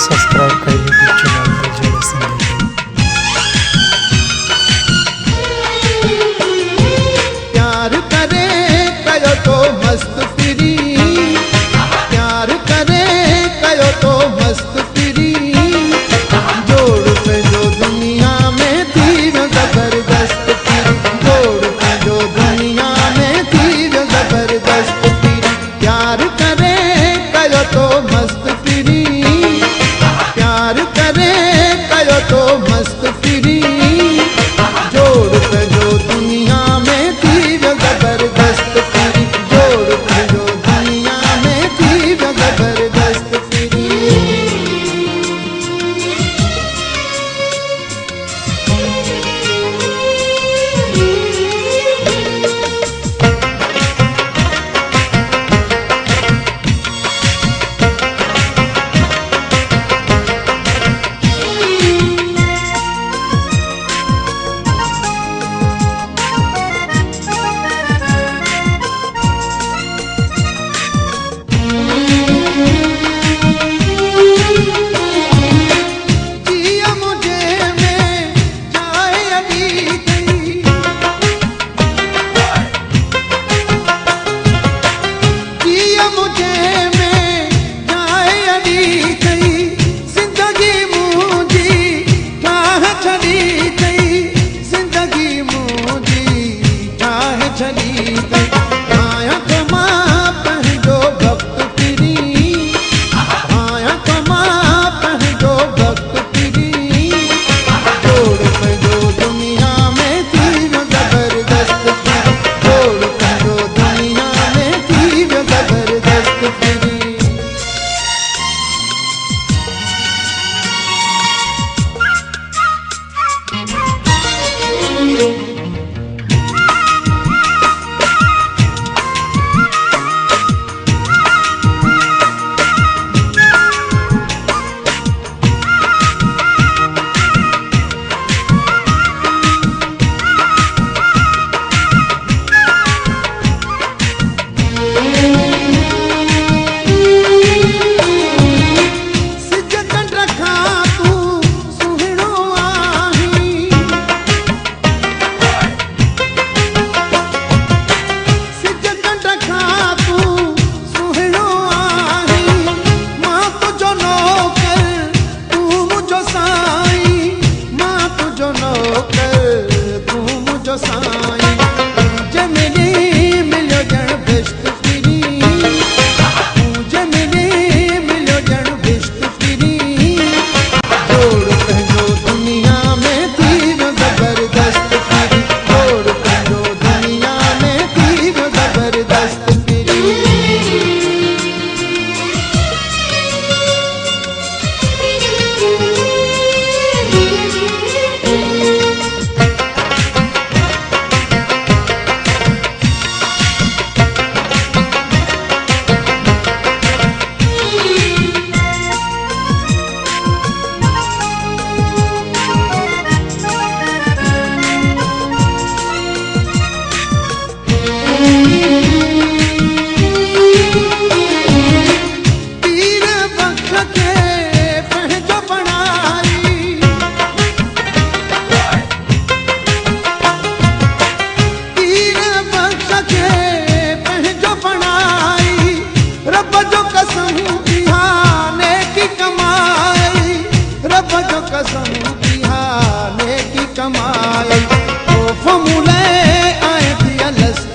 Subscribe कर YouTube channel जोड़े संदेश। प्यार करे कयो तो मस्त फिरी, प्यार करे कयो तो मस्त फिरी, जोड़ पे जो दुनिया में थी वो जबरदस्त फिरी, जोड़ पे जो दुनिया में थी वो जबरदस्त फिरी। प्यार करे कयो तो मस्त फिरी, प्यार करे कयो तो मस्त फिरी, जोड़ पे जो दुनिया में थी वो जबरदस्त फिरी, जोड़ पे जो दुनिया में थी वो जबरदस्त फिरी। जिया मुझे में जाए अभी गई, जिया मुझे में जाए अभी गई, जिंदगी मुझी ठाह चली गई, जिंदगी मुझी ठाह चली गई। आया कमा पहलो वक्त फिरी, आया कमा पहलो वक्त फिरी, जोड़ पे जो दुनिया में थी वो जबरदस्त फिरी, जोड़ पे जो दुनिया में थी वो जबरदस्त फिरी। सिजकन रखा तू सुहिणो आहीं, सिजकन रखा तू सुहिणो आहीं, मां तुझो नौकर तू मुझो साईं, मां तुझो नौकर तू मुझो साईं। मुझे मिलियो ॼण बिश्त फिरी, मुझे मिलियो ॼण बिश्त फिरी, जोड़ पे जो दुनिया में थी वो जबरदस्त फिरी, जोड़ पे जो दुनिया में थी वो जबरदस्त फिरी। पीर बख्श के पहचो बनाई, पीर बख्श के पहचो बनाई, रब जो कसम बिहाने की कमाई, रब जो कसम बिहाने की कमाई। ओ फमुले आए दिया लस्त